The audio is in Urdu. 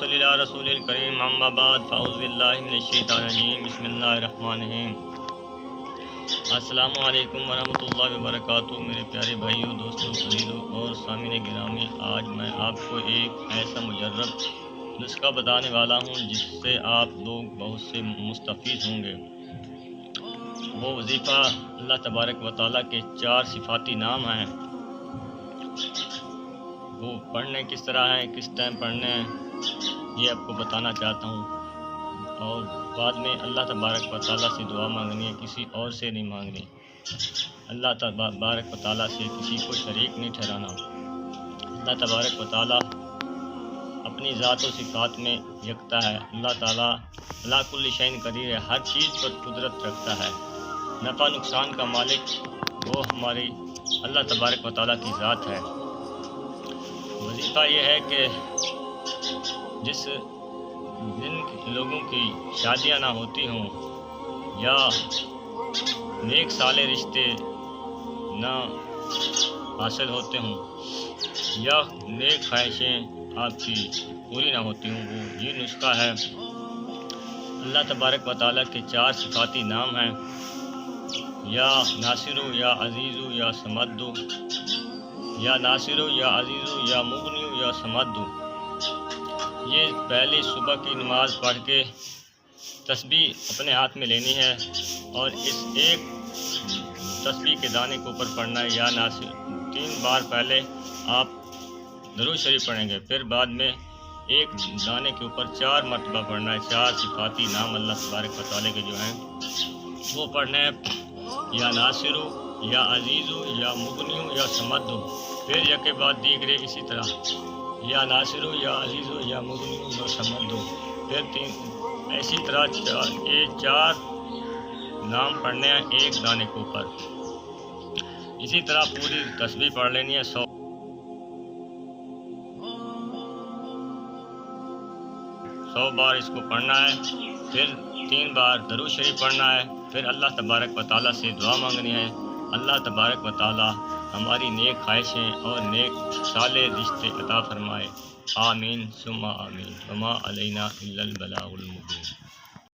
صلی اللہ رسول الکریم اما بعد فاعوذ باللہ من الشیطان الرجیم بسم اللہ الرحمن الرحیم۔ السلام علیکم ورحمۃ اللہ وبرکاتہ۔ میرے پیارے بھائیوں، دوستوں، عزیزوں اور سامعین گرامی، آج میں آپ کو ایک ایسا مجرب نسخہ بتانے والا ہوں جس سے آپ لوگ بہت سے مستفید ہوں گے۔ وہ وظیفہ اللہ تبارک و تعالیٰ کے 4 صفاتی نام ہیں، وہ پڑھنے کس طرح ہے، کس ٹائم پڑھنے ہیں، یہ آپ کو بتانا چاہتا ہوں۔ اور بعد میں اللہ تبارک و تعالیٰ سے دعا مانگنی ہے، کسی اور سے نہیں مانگنی۔ اللہ تبارک و تعالیٰ سے کسی کو شریک نہیں ٹھہرانا۔ اللہ تبارک و تعالیٰ اپنی ذات و صفات میں یکتا ہے۔ اللہ تعالیٰ علی کل شیء قدیر ہے، ہر چیز پر قدرت رکھتا ہے۔ نفع نقصان کا مالک وہ ہماری اللہ تبارک و تعالیٰ کی ذات ہے۔ وظیفہ یہ ہے کہ جن لوگوں کی شادیاں نہ ہوتی ہوں یا نیک صالح رشتے نہ حاصل ہوتے ہوں یا نیک خواہشیں آپ کی پوری نہ ہوتی ہوں، وہ یہ نسخہ ہے۔ اللہ تبارک و تعالیٰ کے 4 صفاتی نام ہیں، یا ناصرو، یا عزیزو، یا سمدو، یا ناصرو، یا عزیزو، یا مغنیو، یا سمدو۔ یہ پہلی صبح کی نماز پڑھ کے تسبیح اپنے ہاتھ میں لینی ہے اور اس ایک تسبیح کے دانے کے اوپر پڑھنا ہے، یا ناصر 3 بار پہلے آپ درود شریف پڑھیں گے، پھر بعد میں ایک دانے کے اوپر 4 مرتبہ پڑھنا ہے۔ 4 صفاتی نام اللہ تبارک و تعالیٰ کے جو ہیں وہ پڑھنے ہیں، یا ناصرو، یا عزیزو، یا مغنیو، یا سمدو۔ پھر یک کے بعد دیگرے اسی طرح، یا ناصرو، یا عزیزو، یا مغنیو، یا سمدو۔ پھر 3 اسی طرح 4 نام پڑھنے ہیں ایک دانے کے اوپر۔ اسی طرح پوری تسبیح پڑھ لینی ہے 100 بار اس کو پڑھنا ہے، پھر 3 بار درود شریف پڑھنا ہے، پھر اللہ تبارک و تعالیٰ سے دعا مانگنی ہے۔ اللہ تبارک و تعالیٰ ہماری نیک خواہشیں اور نیک صالح رشتے عطا فرمائے۔ آمین ثم آمین۔ وما علینا الا البلاغ المبین۔